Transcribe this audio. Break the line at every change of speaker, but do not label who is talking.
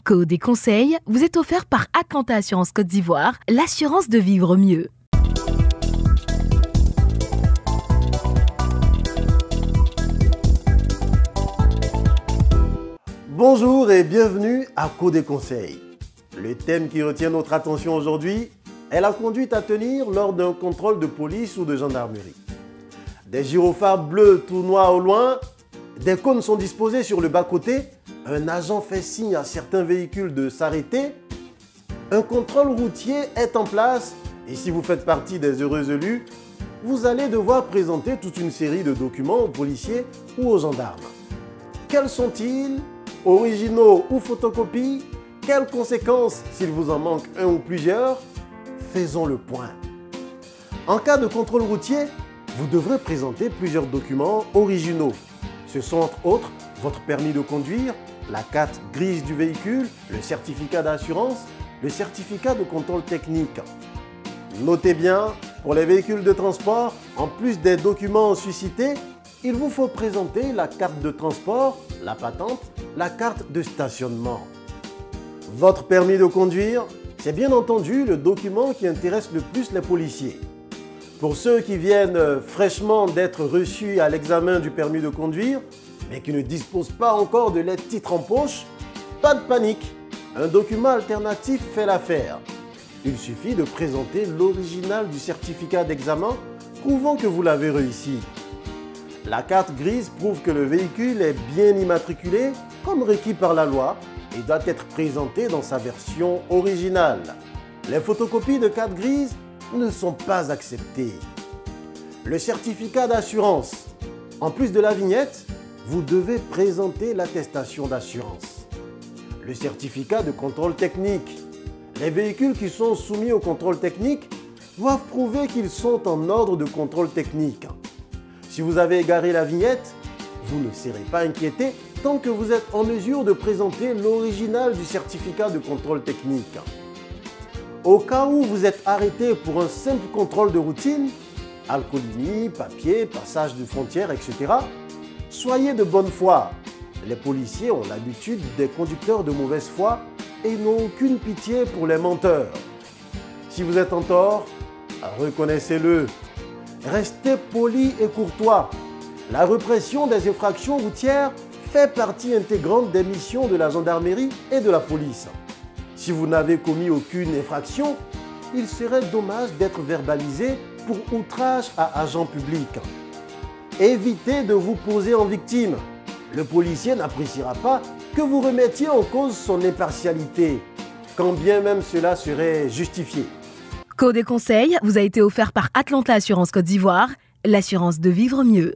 Code et conseils vous est offert par Atlanta Assurance Côte d'Ivoire, l'assurance de vivre mieux.
Bonjour et bienvenue à Code et conseils. Le thème qui retient notre attention aujourd'hui est la conduite à tenir lors d'un contrôle de police ou de gendarmerie. Des gyrophares bleus tout noirs au loin, des cônes sont disposés sur le bas-côté, un agent fait signe à certains véhicules de s'arrêter, un contrôle routier est en place et si vous faites partie des heureux élus, vous allez devoir présenter toute une série de documents aux policiers ou aux gendarmes. Quels sont-ils? Originaux ou photocopies? Quelles conséquences s'il vous en manque un ou plusieurs? Faisons le point. En cas de contrôle routier, vous devrez présenter plusieurs documents originaux. Ce sont entre autres votre permis de conduire, la carte grise du véhicule, le certificat d'assurance, le certificat de contrôle technique. Notez bien, pour les véhicules de transport, en plus des documents suscités, il vous faut présenter la carte de transport, la patente, la carte de stationnement. Votre permis de conduire, c'est bien entendu le document qui intéresse le plus les policiers. Pour ceux qui viennent fraîchement d'être reçus à l'examen du permis de conduire, mais qui ne disposent pas encore de leur titre en poche, pas de panique, un document alternatif fait l'affaire. Il suffit de présenter l'original du certificat d'examen prouvant que vous l'avez réussi. La carte grise prouve que le véhicule est bien immatriculé comme requis par la loi et doit être présenté dans sa version originale. Les photocopies de carte grise ne sont pas acceptées. Le certificat d'assurance. En plus de la vignette, vous devez présenter l'attestation d'assurance. Le certificat de contrôle technique. Les véhicules qui sont soumis au contrôle technique doivent prouver qu'ils sont en ordre de contrôle technique. Si vous avez égaré la vignette, vous ne serez pas inquiété tant que vous êtes en mesure de présenter l'original du certificat de contrôle technique. Au cas où vous êtes arrêté pour un simple contrôle de routine, alcoolémie, papier, passage de frontières, etc., soyez de bonne foi. Les policiers ont l'habitude des conducteurs de mauvaise foi et n'ont aucune pitié pour les menteurs. Si vous êtes en tort, reconnaissez-le. Restez poli et courtois. La répression des infractions routières fait partie intégrante des missions de la gendarmerie et de la police. Si vous n'avez commis aucune infraction, il serait dommage d'être verbalisé pour outrage à agent public. Évitez de vous poser en victime. Le policier n'appréciera pas que vous remettiez en cause son impartialité, quand bien même cela serait justifié.
Code et conseils vous a été offert par Atlanta Assurance Côte d'Ivoire, l'assurance de vivre mieux.